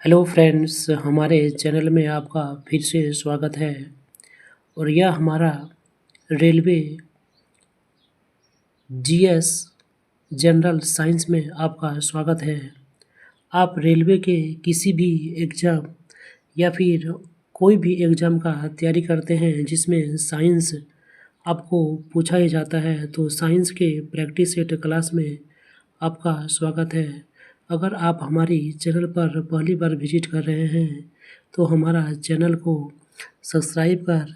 Hello friends, हमारे channel में आपका फिर से स्वागत है। और यह हमारा रेलवे जीएस जनरल साइंस में आपका स्वागत है। आप रेलवे के किसी भी एग्ज़ाम या फिर कोई भी एग्ज़ाम का तैयारी करते हैं जिसमें साइंस आपको पूछा ही जाता है, तो साइंस के प्रैक्टिस सेट क्लास में आपका स्वागत है। अगर आप हमारी चैनल पर पहली बार विजिट कर रहे हैं तो हमारा चैनल को सब्सक्राइब कर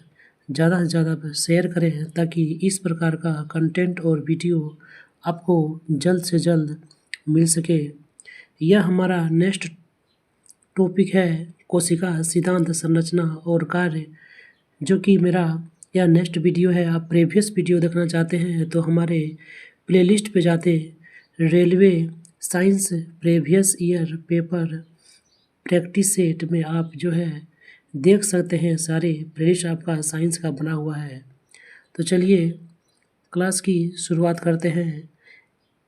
ज़्यादा से ज़्यादा शेयर करें ताकि इस प्रकार का कंटेंट और वीडियो आपको जल्द से जल्द मिल सके। यह हमारा नेक्स्ट टॉपिक है कोशिका सिद्धांत, संरचना और कार्य, जो कि मेरा यह नेक्स्ट वीडियो है। आप प्रीवियस वीडियो देखना चाहते हैं तो हमारे प्लेलिस्ट पे जाते railway science previous year paper practice set में आप जो है देख सकते हैं। सारे प्लेलिस्ट आपका साइंस का बना हुआ है। तो चलिए क्लास की शुरुआत करते हैं।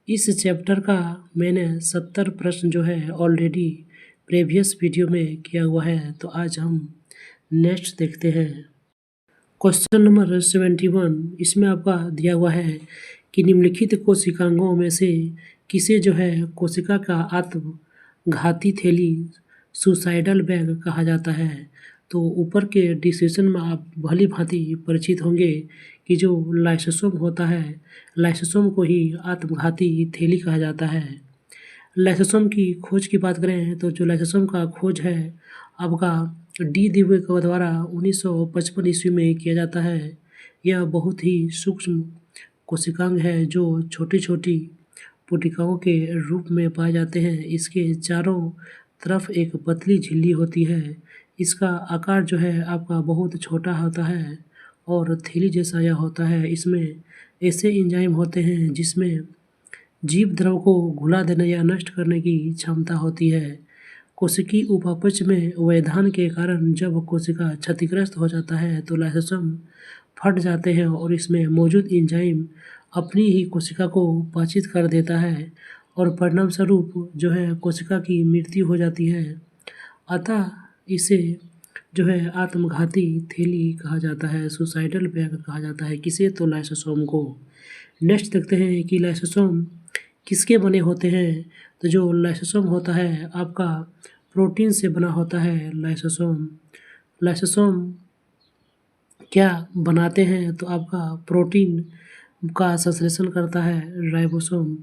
इस चैप्टर का मैंने 70 प्रश्न जो है ऑलरेडी प्रीवियस वीडियो में किया हुआ है, तो आज हम नेक्स्ट देखते हैं। क्वेश्चन नंबर 71, इसमें आपका दिया हुआ है कि निम्नलिखित कोशिकांगों में से किसे जो है कोशिका का आत्मघाती थैली सुसाइडल बैग कहा जाता है। तो ऊपर के डिस्क्रिप्शन में आप भली भांति परिचित होंगे कि जो लाइसोसोम होता है, लाइसोसोम को ही आत्मघाती थैली कहा जाता है। लाइसोसोम की खोज की बात करें तो जो लाइसोसोम का खोज है आपका डी दिवे के द्वारा 1955 ईस्वी में किया जाता है। यह बहुत ही सूक्ष्म कोशिकांग है जो छोटी छोटी पुटिकाओं के रूप में पाए जाते हैं। इसके चारों तरफ एक पतली झिल्ली होती है। इसका आकार जो है आपका बहुत छोटा होता है और थैली जैसा यह होता है। इसमें ऐसे एंजाइम होते हैं जिसमें जीव द्रव को घुला देने या नष्ट करने की क्षमता होती है। कोशिकीय उपापचय में व्यवधान के कारण जब कोशिका क्षतिग्रस्त हो जाता है तो लाइसोसोम फट जाते हैं और इसमें मौजूद एंजाइम अपनी ही कोशिका को पाचित कर देता है और परिणामस्वरूप जो है कोशिका की मृत्यु हो जाती है। अतः इसे जो है आत्मघाती थैली कहा जाता है, सुसाइडल बैग कहा जाता है। किसे? तो लाइसोसोम को। नेक्स्ट देखते हैं कि लाइसोसोम किसके बने होते हैं। तो जो लाइसोसोम होता है आपका प्रोटीन से बना होता है। लाइसोसोम क्या बनाते हैं तो आपका प्रोटीन का संश्लेषण करता है राइबोसोम।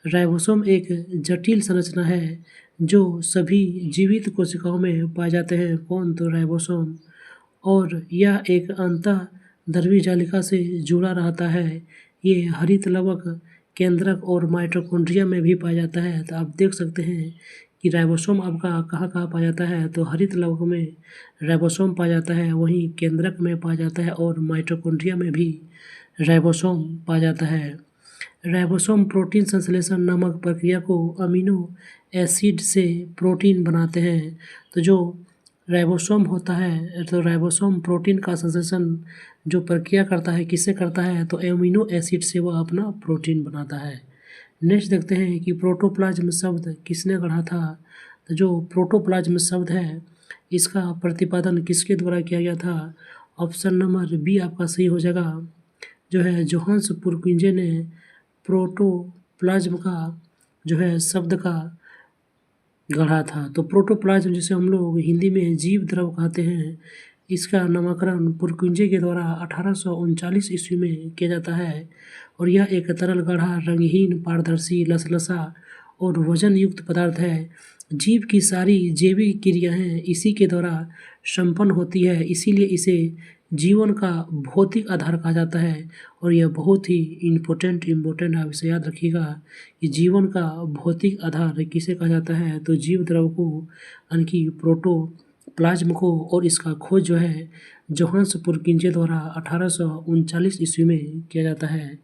राइबोसोम एक जटिल संरचना है जो सभी जीवित कोशिकाओं में पाए जाते हैं। कौन? तो राइबोसोम। और यह एक अंतःद्रव्यी जालिका से जुड़ा रहता है। ये हरित लवक, केंद्रक और माइटोकॉन्ड्रिया में भी पाया जाता है। तो आप देख सकते हैं कि राइबोसोम आपका कहाँ कहाँ पाया जाता है। तो हरित लवक में राइबोसोम पाया जाता है, वहीं केंद्रक में पाया जाता है और माइटोकॉन्ड्रिया में भी राइबोसोम पाया जाता है। राइबोसोम प्रोटीन संश्लेषण नामक प्रक्रिया को अमीनो एसिड से प्रोटीन बनाते हैं। तो जो राइबोसोम होता है तो राइबोसोम प्रोटीन का संश्लेषण जो प्रक्रिया करता है किससे करता है? तो एमिनो एसिड से वह अपना प्रोटीन बनाता है। नेक्स्ट देखते हैं कि प्रोटोप्लाज्म शब्द किसने गढ़ा था। तो जो प्रोटोप्लाज्म शब्द है इसका प्रतिपादन किसके द्वारा किया गया था? ऑप्शन नंबर बी आपका सही हो जाएगा। जो है जोहान्स पुरकिंजे ने प्रोटोप्लाज्म का जो है शब्द का गढ़ा था। तो प्रोटोप्लाज्म जिसे हम लोग हिंदी में जीव द्रव कहते हैं, इसका नामकरण पुरकिंजे के द्वारा 1839 ईस्वी में किया जाता है। और यह एक तरल गाढ़ा, रंगहीन, पारदर्शी, लसलसा और वजन युक्त पदार्थ है। जीव की सारी जैविक क्रियाएं इसी के द्वारा संपन्न होती है, इसीलिए इसे जीवन का भौतिक आधार कहा जाता है। और यह बहुत ही इम्पोर्टेंट आप इसे याद रखिएगा कि जीवन का भौतिक आधार किसे कहा जाता है। तो जीव द्रव को, यानी कि प्रोटोप्लाज्म को। और इसका खोज जो है जोहान्स पुरकिंजे द्वारा 1839 ईस्वी में किया जाता है।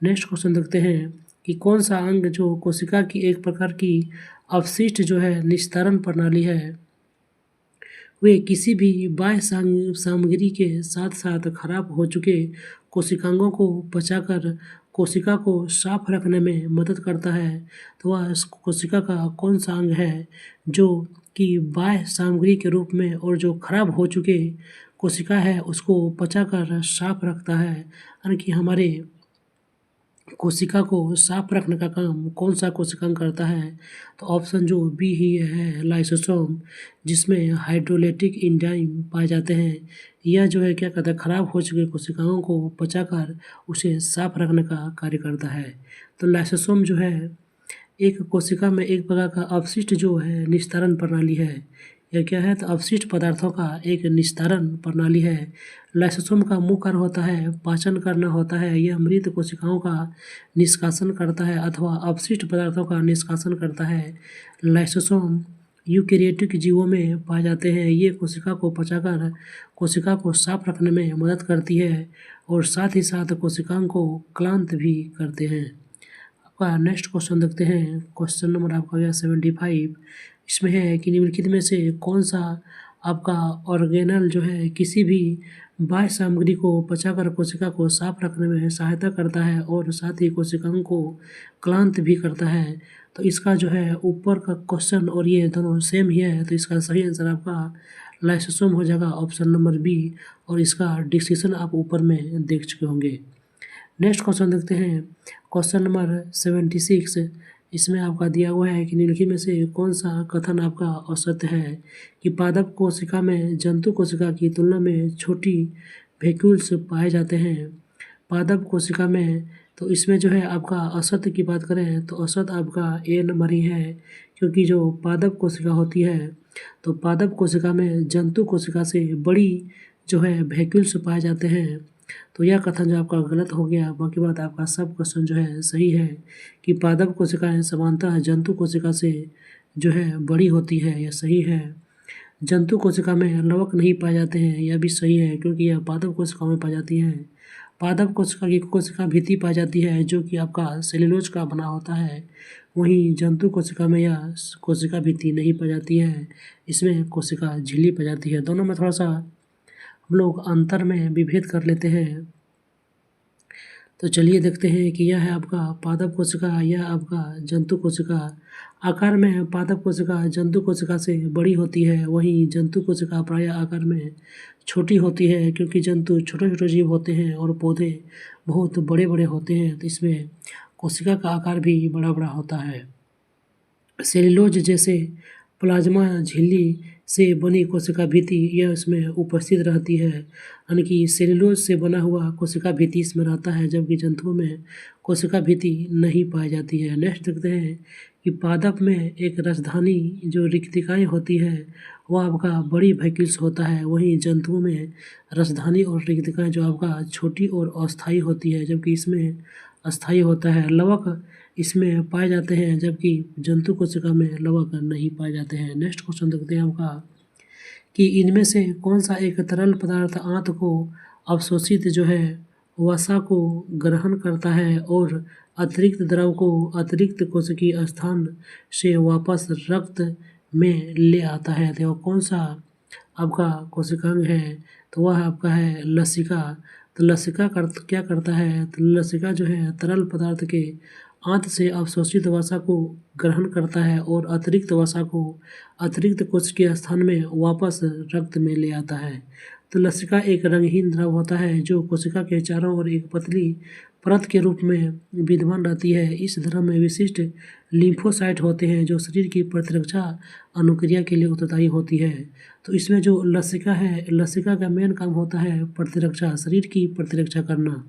नेक्स्ट क्वेश्चन देखते हैं कि कौन सा अंग जो कोशिका की एक प्रकार की अवशिष्ट जो है निस्तारण प्रणाली है, वे किसी भी बाह्य सामग्री के साथ साथ खराब हो चुके कोशिकांगों को पचाकर कोशिका को साफ रखने में मदद करता है, तो वह इस कोशिका का कौन सा अंग है जो कि बाह्य सामग्री के रूप में और जो खराब हो चुके कोशिका है उसको पचाकर साफ रखता है, यानी कि हमारे कोशिका को साफ रखने का काम कौन सा कोशिकांग करता है। तो ऑप्शन जो बी ही है लाइसोसोम, जिसमें हाइड्रोलाइटिक एंजाइम पाए जाते हैं। यह जो है क्या कहता है, खराब हो चुके कोशिकाओं को पचाकर उसे साफ रखने का कार्य करता है। तो लाइसोसोम जो है एक कोशिका में एक प्रकार का अपशिष्ट जो है निस्तारण प्रणाली है। यह क्या है, तो अपशिष्ट पदार्थों का एक निस्तारण प्रणाली है। लाइसोसोम का मुख्य कार्य होता है पाचन करना होता है। यह मृत कोशिकाओं का निष्कासन करता है अथवा अपशिष्ट पदार्थों का निष्कासन करता है। लाइसोसोम यूकेरियोटिक जीवों में पाए जाते हैं। ये कोशिका को पचाकर कोशिका को साफ रखने में मदद करती है और साथ ही साथ कोशिकाओं को क्लांत भी करते हैं। आपका नेक्स्ट क्वेश्चन देखते हैं। क्वेश्चन नंबर आपका गया 75। इसमें है कि निम्नलिखित में से कौन सा आपका ऑर्गेनल जो है किसी भी बाह्य सामग्री को पचाकर कोशिका को साफ रखने में सहायता करता है और साथ ही कोशिकाओं को क्लांत भी करता है। तो इसका जो है ऊपर का क्वेश्चन और ये दोनों सेम ही है, तो इसका सही आंसर आपका लाइसोसोम हो जाएगा, ऑप्शन नंबर बी। और इसका डिस्क्रिप्शन आप ऊपर में देख चुके होंगे। नेक्स्ट क्वेश्चन देखते हैं। Question number 76। इसमें आपका दिया हुआ है कि निम्नलिखित में से कौन सा कथन आपका असत्य है कि पादप कोशिका में जंतु कोशिका की तुलना में छोटी वैक्यूल्स पाए जाते हैं। पादप कोशिका में तो इसमें जो है आपका असत्य की बात करें तो असत्य आपका ए नंबर ही है, क्योंकि जो पादप कोशिका होती है तो पादप कोशिका में जंतु कोशिका से बड़ी जो है वैक्यूल्स पाए जाते हैं। तो यह कथन जो आपका गलत हो गया। बाकी बात आपका सब क्वेश्चन जो है सही है कि पादप कोशिकाएं समानतः जंतु कोशिका से जो है बड़ी होती है, यह सही है। जंतु कोशिका में लवक नहीं पाए जाते हैं, यह भी सही है क्योंकि यह पादप कोशिकाओं में पाई जाती है। पादप कोशिका की कोशिका भित्ति पाई जाती है जो कि आपका सेल्यूलोज का बना होता है, वहीं जंतु कोशिका में यह कोशिका भित्ति नहीं पाई जाती है, इसमें कोशिका झिल्ली पाई जाती है। दोनों में थोड़ा सा हम लोग अंतर में विभेद कर लेते हैं। तो चलिए देखते हैं कि यह है आपका पादप कोशिका, यह आपका जंतु कोशिका। आकार में पादप कोशिका जंतु कोशिका से बड़ी होती है, वहीं जंतु कोशिका प्रायः आकार में छोटी होती है, क्योंकि जंतु छोटे छोटे जीव होते हैं और पौधे बहुत बड़े बड़े होते हैं, तो इसमें कोशिका का आकार भी बड़ा बड़ा होता है। सेल्यूलोज जैसे प्लाज्मा झिल्ली से बनी कोशिका भित्ति यह इसमें उपस्थित रहती है, यानी कि सेल्यूलोज से बना हुआ कोशिका भित्ति इसमें रहता है, जबकि जंतुओं में कोशिका भित्ति नहीं पाई जाती है। नेक्स्ट देखते हैं कि पादप में एक राजधानी जो रिक्तिकाएँ होती है वह आपका बड़ी वैक्यूल्स होता है, वहीं जंतुओं में राजधानी और रिक्तिकाएँ जो आपका छोटी और अस्थायी होती है, जबकि इसमें अस्थायी होता है। लवक इसमें पाए जाते हैं, जबकि जंतु कोशिका में लवक नहीं पाए जाते हैं। नेक्स्ट क्वेश्चन देखते हैं आपका कि इनमें से कौन सा एक तरल पदार्थ आंत को अवशोषित जो है वसा को ग्रहण करता है और अतिरिक्त द्रव को अतिरिक्त कोशिकीय स्थान से वापस रक्त में ले आता है। तो कौन सा आपका कोशिकांग है, तो वह आपका है लसिका। तो लसिका क्या करता है, तो लसिका जो है तरल पदार्थ के आंत से अवशोषित वसा को ग्रहण करता है और अतिरिक्त वसा को अतिरिक्त कोशिकीय स्थान में वापस रक्त में ले आता है। तो लसिका एक रंगहीन द्रव होता है जो कोशिका के चारों ओर एक पतली परत के रूप में विद्यमान रहती है। इस द्रव में विशिष्ट लिम्फोसाइट होते हैं जो शरीर की प्रतिरक्षा अनुक्रिया के लिए उत्तरदायी होती है। तो इसमें जो लसिका है, लसिका का मेन काम होता है प्रतिरक्षा, शरीर की प्रतिरक्षा करना।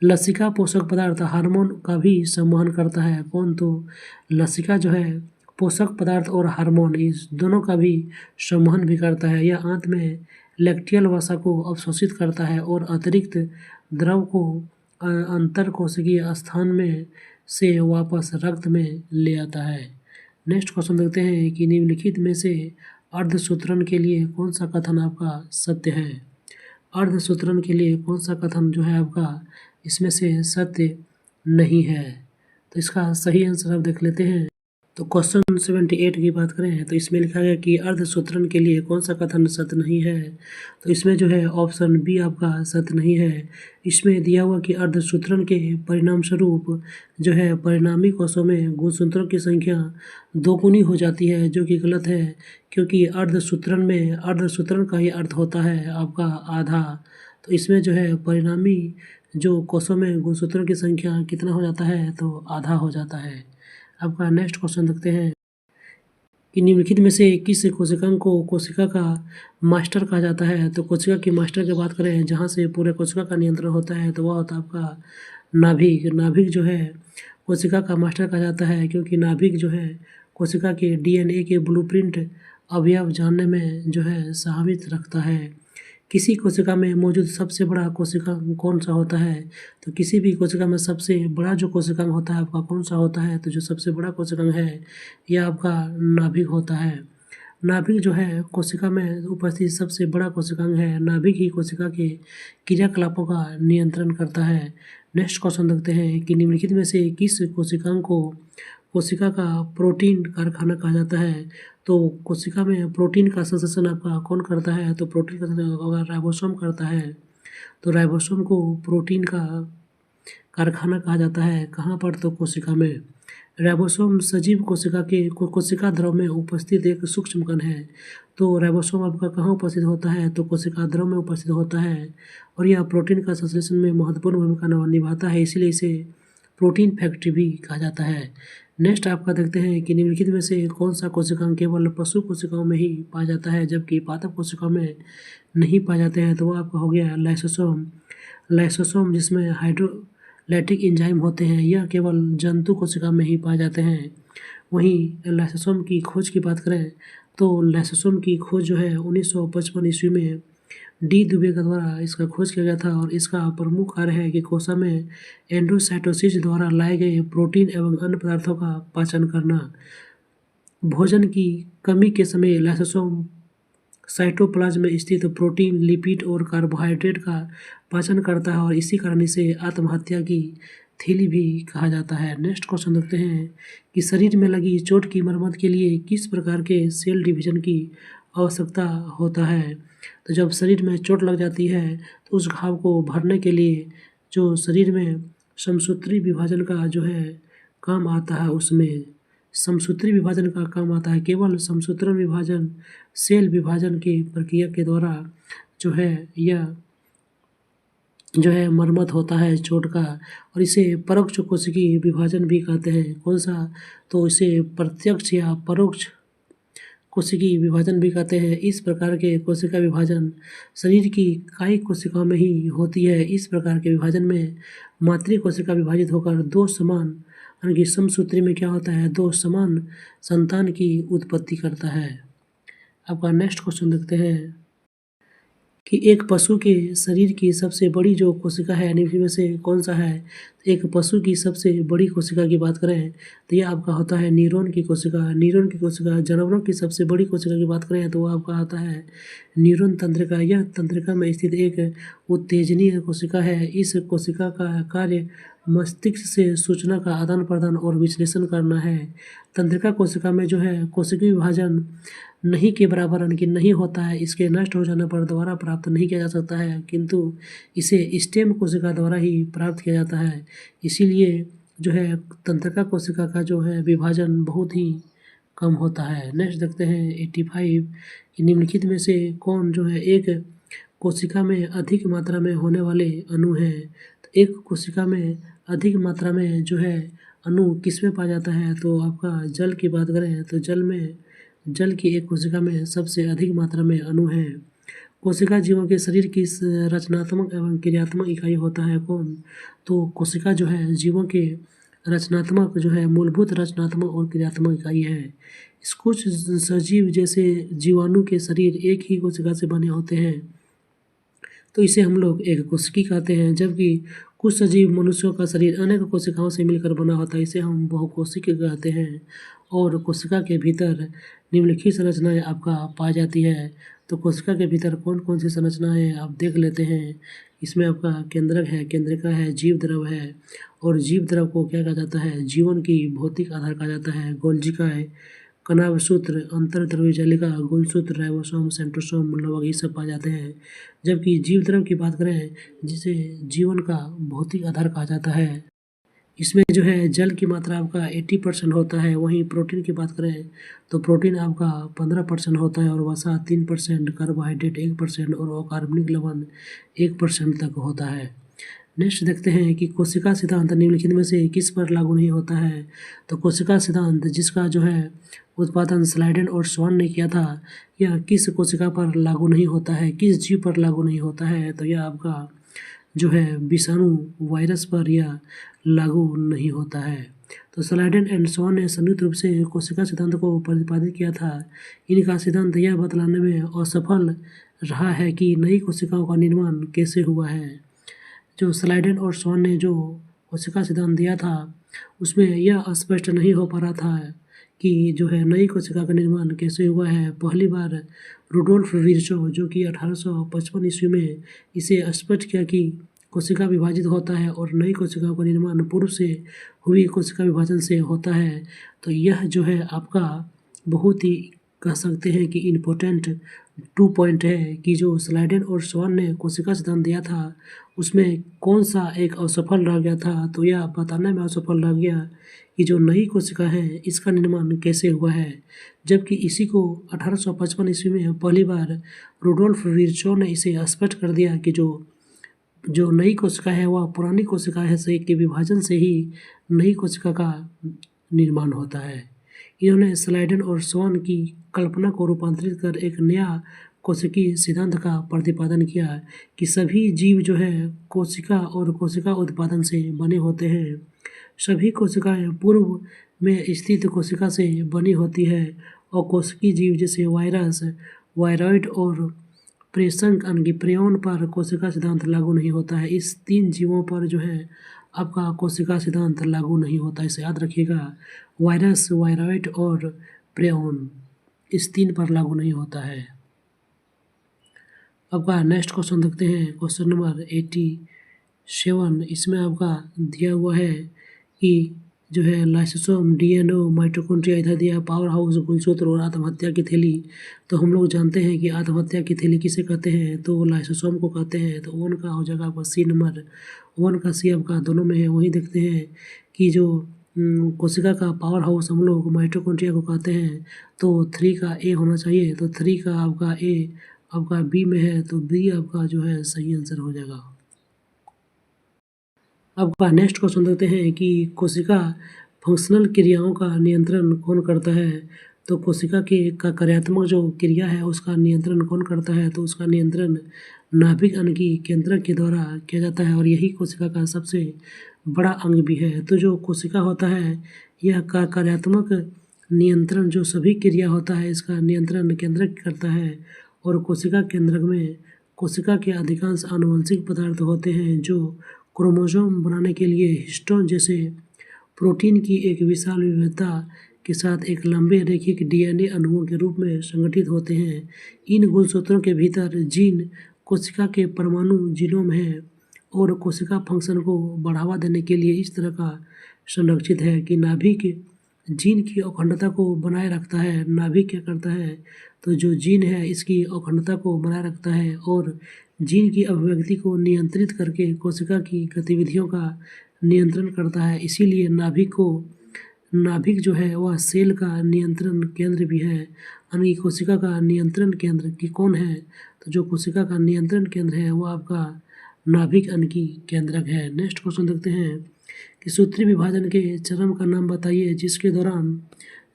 लसिका पोषक पदार्थ हार्मोन का भी संवहन करता है। कौन, तो लसिका जो है पोषक पदार्थ और हार्मोन इस दोनों का भी संवहन भी करता है। यह आंत में लैक्टियल वसा को अवशोषित करता है और अतिरिक्त द्रव को अंतर कोशिकीय स्थान में से वापस रक्त में ले आता है। नेक्स्ट क्वेश्चन देखते हैं कि निम्नलिखित में से अर्धसूत्रण के लिए कौन सा कथन आपका सत्य है। अर्धसूत्रण के लिए कौन सा कथन जो है आपका इसमें से सत्य नहीं है, तो इसका सही आंसर आप देख लेते हैं। तो क्वेश्चन 78 की बात करें तो इसमें लिखा गया कि अर्धसूत्रण के लिए कौन सा कथन सत्य नहीं है। तो इसमें जो है ऑप्शन बी आपका सत्य नहीं है। इसमें दिया हुआ कि अर्धसूत्रण के परिणाम स्वरूप जो है परिणामी कोशों में गुणसूत्रों की संख्या दोगुनी हो जाती है, जो कि गलत है, क्योंकि अर्धसूत्रण में अर्धसूत्रण का ही अर्थ होता है आपका आधा। तो इसमें जो है परिणामी जो कोशों में गुणसूत्रों की संख्या कितना हो जाता है, तो आधा हो जाता है। आपका नेक्स्ट क्वेश्चन देखते हैं कि निम्नलिखित में से किस कोशिकांग को कोशिका का मास्टर कहा जाता है। तो कोशिका की मास्टर की बात करें जहाँ से पूरे कोशिका का नियंत्रण होता है, तो वह होता है आपका नाभिक। नाभिक जो है कोशिका का मास्टर कहा जाता है, क्योंकि नाभिक जो है कोशिका के DNA के ब्लूप्रिंट अवयव जानने में जो है सहायता रखता है। किसी कोशिका में मौजूद सबसे बड़ा कोशिकांग कौन सा होता है। तो किसी भी कोशिका में सबसे बड़ा जो कोशिकांग होता है आपका कौन सा होता है। तो जो सबसे बड़ा कोशिकांग है यह आपका नाभिक होता है। नाभिक जो है कोशिका में उपस्थित सबसे बड़ा कोशिकांग है। नाभिक ही कोशिका के क्रियाकलापों का नियंत्रण करता है। नेक्स्ट क्वेश्चन देखते हैं कि निम्नलिखित में से किस कोशिकांग को कोशिका का प्रोटीन कारखाना कहा जाता है। तो कोशिका में प्रोटीन का संश्लेषण आपका कौन करता है। तो प्रोटीन का संश्लेषण राइबोसोम करता है। तो राइबोसोम को प्रोटीन का कारखाना कहा जाता है। कहाँ पर, तो कोशिका में। राइबोसोम सजीव कोशिका के कोशिका द्रव में उपस्थित एक सूक्ष्म कण है। तो राइबोसोम आपका कहाँ उपस्थित होता है, तो कोशिका द्रव में उपस्थित होता है, और यह प्रोटीन का संश्लेषण में महत्वपूर्ण भूमिका निभाता है, इसीलिए इसे प्रोटीन फैक्ट्री भी कहा जाता है। नेक्स्ट आपका देखते हैं कि निम्नलिखित में से कौन सा कोशिकांग केवल पशु कोशिकाओं में ही पाया जाता है, जबकि पादप कोशिकाओं में नहीं पाए जाते हैं। तो वो आपका हो गया लाइसोसोम। लाइसोसोम जिसमें हाइड्रोलाइटिक एंजाइम होते हैं, यह केवल जंतु कोशिका में ही पाए जाते हैं। वहीं लाइसोसोम की खोज की बात करें तो लाइसोसोम की खोज जो है 1955 ईस्वी में डी दुबे के द्वारा इसका खोज किया गया था, और इसका प्रमुख कार्य है कि कोशिका में एंडोसाइटोसिस द्वारा लाए गए प्रोटीन एवं अन्य पदार्थों का पाचन करना। भोजन की कमी के समय लाइसोसोम साइटोप्लाज्म में स्थित प्रोटीन, लिपिड और कार्बोहाइड्रेट का पाचन करता है, और इसी कारण इसे आत्महत्या की थैली भी कहा जाता है। नेक्स्ट क्वेश्चन देखते हैं कि शरीर में लगी चोट की मरम्मत के लिए किस प्रकार के सेल डिवीजन की आवश्यकता होता है। तो जब शरीर में चोट लग जाती है तो उस घाव को भरने के लिए जो शरीर में समसूत्री विभाजन का जो है काम आता है, उसमें समसूत्री विभाजन का काम आता है। केवल समसूत्रण विभाजन सेल विभाजन की प्रक्रिया के द्वारा जो है यह जो है मरम्मत होता है चोट का, और इसे परोक्ष कोशिकीय विभाजन भी कहते हैं। कौन सा, तो इसे प्रत्यक्ष या परोक्ष कोशिकीय विभाजन भी कहते हैं। इस प्रकार के कोशिका विभाजन शरीर की कायिक कोशिकाओं में ही होती है। इस प्रकार के विभाजन में मातृ कोशिका विभाजित होकर दो समान यानी कि समसूत्री में क्या होता है, दो समान संतान की उत्पत्ति करता है। आपका नेक्स्ट क्वेश्चन देखते हैं कि एक पशु के शरीर की सबसे बड़ी जो कोशिका है निम्न में से कौन सा है। एक पशु की सबसे बड़ी कोशिका की बात करें तो यह आपका होता है न्यूरॉन की कोशिका। न्यूरॉन की कोशिका। जानवरों की सबसे बड़ी कोशिका की बात करें तो वह आपका आता है न्यूरॉन तंत्रिका। यह तंत्रिका में स्थित एक उत्तेजनीय कोशिका है। इस कोशिका का कार्य मस्तिष्क से सूचना का आदान प्रदान और विश्लेषण करना है। तंत्रिका कोशिका में जो है कोशिकीय विभाजन नहीं के बराबर यानी कि नहीं होता है। इसके नष्ट हो जाने पर दोबारा प्राप्त नहीं किया जा सकता है, किंतु इसे स्टेम कोशिका द्वारा ही प्राप्त किया जाता है। इसीलिए जो है तंत्रिका कोशिका का जो है विभाजन बहुत ही कम होता है। नेक्स्ट देखते हैं 85 कि निम्नलिखित में से कौन जो है एक कोशिका में अधिक मात्रा में होने वाले अणु हैं। तो एक कोशिका में अधिक मात्रा में जो है अणु किस में पाया जाता है, तो आपका जल की बात करें तो जल की एक कोशिका में सबसे अधिक मात्रा में अणु हैं। कोशिका जीवों के शरीर की रचनात्मक एवं क्रियात्मक इकाई होता है कौन, तो कोशिका जो है जीवों के रचनात्मक जो है मूलभूत रचनात्मक और क्रियात्मक इकाई है। कुछ सजीव जैसे जीवाणु के शरीर एक ही कोशिका से बने होते हैं, तो इसे हम लोग एक कोशिकी कहते हैं। जबकि कुछ सजीव मनुष्यों का शरीर अनेक कोशिकाओं से मिलकर बना होता है, इसे हम बहुकोशिकीय कहते हैं। और कोशिका के भीतर निम्नलिखित संरचनाएं आपका पाई जाती है। तो कोशिका के भीतर कौन कौन सी संरचनाएं आप देख लेते हैं। इसमें आपका केंद्रक है, केंद्रिका है, जीव द्रव है, और जीव द्रव को क्या कहा जाता है, जीवन की भौतिक आधार कहा जाता है। गोल्जिका है, कणाभ सूत्र, अंतर्द्रव्य जालिका, गुणसूत्र, राइबोसोम, सेंट्रोसोम, लवक, ये सब पाए जाते हैं। जबकि जीव द्रव की बात करें, जिसे जीवन का भौतिक आधार कहा जाता है, इसमें जो है जल की मात्रा आपका 80% होता है। वहीं प्रोटीन की बात करें तो प्रोटीन आपका 15% होता है, और वसा 3%, कार्बोहाइड्रेट 1% और अकार्बनिक लवण 1% तक होता है। नेक्स्ट देखते हैं कि कोशिका सिद्धांत निम्नलिखित में से किस पर लागू नहीं होता है। तो कोशिका सिद्धांत, जिसका जो है उत्पादन स्लाइडेन और स्वान ने किया था, यह किस कोशिका पर लागू नहीं होता है, किस जीव पर लागू नहीं होता है। तो यह आपका जो है विषाणु वायरस पर यह लागू नहीं होता है। तो स्लाइडेन एंड स्वान ने संयुक्त रूप से कोशिका सिद्धांत को प्रतिपादित किया था। इनका सिद्धांत यह बतलाने में असफल रहा है कि नई कोशिकाओं का निर्माण कैसे हुआ है। जो स्लाइडेन और स्वान ने जो कोशिका सिद्धांत दिया था, उसमें यह स्पष्ट नहीं हो पा रहा था कि जो है नई कोशिका का निर्माण कैसे हुआ है। पहली बार रुडोल्फ विर्चो, जो कि 1855 ईस्वी में इसे स्पष्ट किया कि कोशिका विभाजित होता है और नई कोशिकाओं का निर्माण पूर्व से हुई कोशिका विभाजन से होता है। तो यह जो है आपका बहुत ही कह सकते हैं कि इम्पोर्टेंट 2 पॉइंट है कि जो स्लाइडेन और स्वान ने कोशिका सिद्धांत दिया था, उसमें कौन सा एक असफल रह गया था। तो यह बताने में असफल रह गया कि जो नई कोशिका है, इसका निर्माण कैसे हुआ है। जबकि इसी को 1855 ईस्वी में पहली बार रुडोल्फ विर्चो ने इसे स्पष्ट कर दिया कि जो नई कोशिका है वह पुरानी कोशिका है से के विभाजन से ही नई कोशिका का निर्माण होता है। इन्होंने स्लाइडेन और स्वान की कल्पना को रूपांतरित कर एक नया कोशिकीय सिद्धांत का प्रतिपादन किया कि सभी जीव जो है कोशिका और कोशिका उत्पादन से बने होते हैं। सभी कोशिकाएं पूर्व में स्थित कोशिका से बनी होती है, और कोशिकीय जीव जैसे वायरस, वायरॉइड और प्रेषक प्रेषण पर कोशिका सिद्धांत लागू नहीं होता है। इस 3 जीवों पर जो है आपका कोशिका सिद्धांत लागू नहीं होता, इसे याद रखिएगा। वायरस, वायरॉइड और प्रेषण, इस 3 पर लागू नहीं होता है। आपका नेक्स्ट क्वेश्चन देखते हैं, क्वेश्चन नंबर 87। इसमें आपका दिया हुआ है कि जो है लाइसोसोम, डीएनए, माइटोकॉन्ड्रिया, इधर दिया पावर हाउस, गुणसूत्र और आत्महत्या की थैली। तो हम लोग जानते हैं कि आत्महत्या की थैली किसे कहते हैं, तो लाइसोसोम को कहते हैं। तो 1 का हो जाएगा आपका सी नंबर, 1 का सी आपका दोनों में है। वही देखते हैं कि जो कोशिका का पावर हाउस हम लोग माइटोकॉन्ड्रिया को कहते हैं, तो 3 का ए होना चाहिए। तो 3 का आपका ए आपका बी में है, तो बी आपका जो है सही आंसर हो जाएगा। आपका नेक्स्ट क्वेश्चन देखते हैं कि कोशिका फंक्शनल क्रियाओं का नियंत्रण कौन करता है। तो कोशिका के का कार्यात्मक जो क्रिया है उसका नियंत्रण कौन करता है। तो उसका नियंत्रण नाभिक अनकी केंद्रक के द्वारा किया जाता है, और यही कोशिका का सबसे बड़ा अंग भी है। तो जो कोशिका होता है, यह कार्यात्मक नियंत्रण जो सभी क्रिया होता है, इसका नियंत्रण केंद्रक करता है। और कोशिका केंद्रक में कोशिका के अधिकांश आनुवंशिक पदार्थ होते हैं जो क्रोमोसोम बनाने के लिए हिस्टोन जैसे प्रोटीन की एक विशाल विविधता के साथ एक लंबे रेखिक डीएनए अणुओं के रूप में संगठित होते हैं। इन गुणसूत्रों के भीतर जीन कोशिका के परमाणु जीनोम है, और कोशिका फंक्शन को बढ़ावा देने के लिए इस तरह का संरक्षित है कि नाभिक जीन की अखंडता को बनाए रखता है। नाभिक क्या करता है, तो जो जीन है इसकी अखंडता को बनाए रखता है, और जीन की अभिव्यक्ति को नियंत्रित करके कोशिका की गतिविधियों का नियंत्रण करता है। इसीलिए नाभिक जो है वह सेल का नियंत्रण केंद्र भी है। यानी कोशिका का नियंत्रण केंद्र की कौन है, तो जो कोशिका का नियंत्रण केंद्र है वह आपका नाभिक अनकी केंद्रक है। नेक्स्ट क्वेश्चन देखते हैं कि सूत्री विभाजन के चरण का नाम बताइए, जिसके दौरान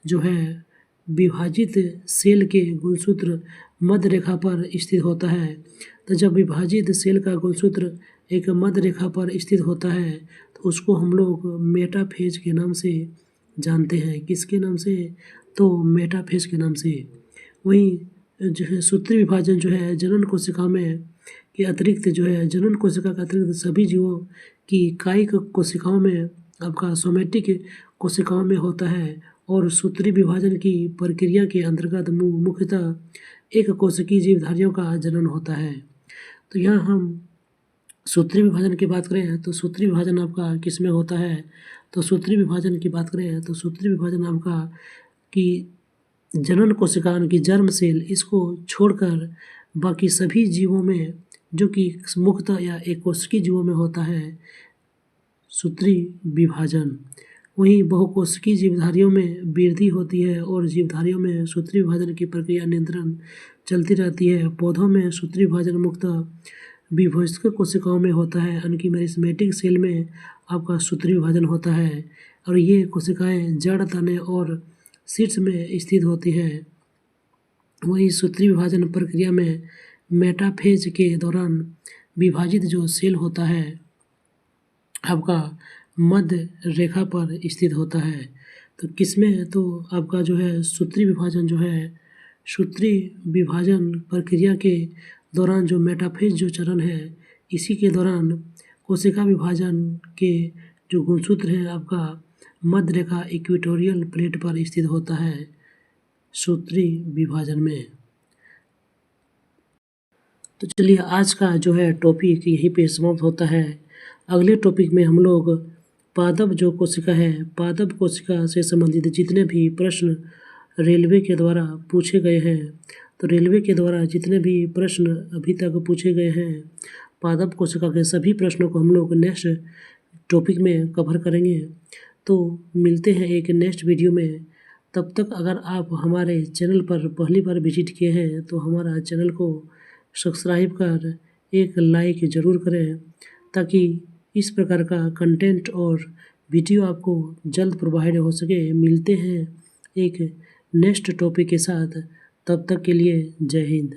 जो है विभाजित सेल के गुणसूत्र मध्य रेखा पर स्थित होता है। तो जब विभाजित सेल का गुणसूत्र एक मध्य रेखा पर स्थित होता है, तो उसको हम लोग मेटाफेज के नाम से जानते हैं। किसके नाम से, तो मेटाफेज के नाम से। वहीं जो है सूत्री विभाजन जो है जनन कोशिका में के अतिरिक्त जो है जनन कोशिका के अतिरिक्त सभी जीवों की कायिक कोशिकाओं में आपका सोमेटिक कोशिकाओं में होता है, और सूत्री विभाजन की प्रक्रिया के अंतर्गत मुख्यतः एक कोशिकीय जीवधारियों का जनन होता है। तो यहाँ हम सूत्री विभाजन की बात करें तो सूत्री विभाजन आपका किस में होता है, तो सूत्री विभाजन की बात करें तो सूत्री विभाजन आपका कि जनन कोशिका की जर्म सेल इसको छोड़कर बाकी सभी जीवों में, जो कि मुख्यतः या एक कोशिकीय जीवों में होता है सूत्री विभाजन। वहीं बहुकोशिकीय जीवधारियों में वृद्धि होती है और जीवधारियों में सूत्री विभाजन की प्रक्रिया नियंत्रण चलती रहती है। पौधों में सूत्री विभाजन मुख्यतः विभोजक कोशिकाओं में होता है, यानी कि मेरिस्टेमेटिक सेल में आपका सूत्री विभाजन होता है और ये कोशिकाएं जड़, तने और शीर्ष में स्थित होती है। वहीं सूत्री विभाजन प्रक्रिया में मेटाफेज के दौरान विभाजित जो सेल होता है आपका मध्य रेखा पर स्थित होता है। तो किसमें, तो आपका जो है सूत्री विभाजन जो है, सूत्री विभाजन प्रक्रिया के दौरान जो मेटाफेज जो चरण है, इसी के दौरान कोशिका विभाजन के जो गुणसूत्र है आपका मध्य रेखा इक्वेटोरियल प्लेट पर स्थित होता है सूत्री विभाजन में। तो चलिए आज का जो है टॉपिक यहीं पे समाप्त होता है। अगले टॉपिक में हम लोग पादप जो कोशिका है, पादप कोशिका से संबंधित जितने भी प्रश्न रेलवे के द्वारा पूछे गए हैं, तो रेलवे के द्वारा जितने भी प्रश्न अभी तक पूछे गए हैं पादप कोशिका के सभी प्रश्नों को हम लोग नेक्स्ट टॉपिक में कवर करेंगे। तो मिलते हैं एक नेक्स्ट वीडियो में। तब तक अगर आप हमारे चैनल पर पहली बार विजिट किए हैं तो हमारा चैनल को सब्सक्राइब कर एक लाइक ज़रूर करें, ताकि इस प्रकार का कंटेंट और वीडियो आपको जल्द प्रोवाइड हो सके। मिलते हैं एक नेक्स्ट टॉपिक के साथ, तब तक के लिए जय हिंद।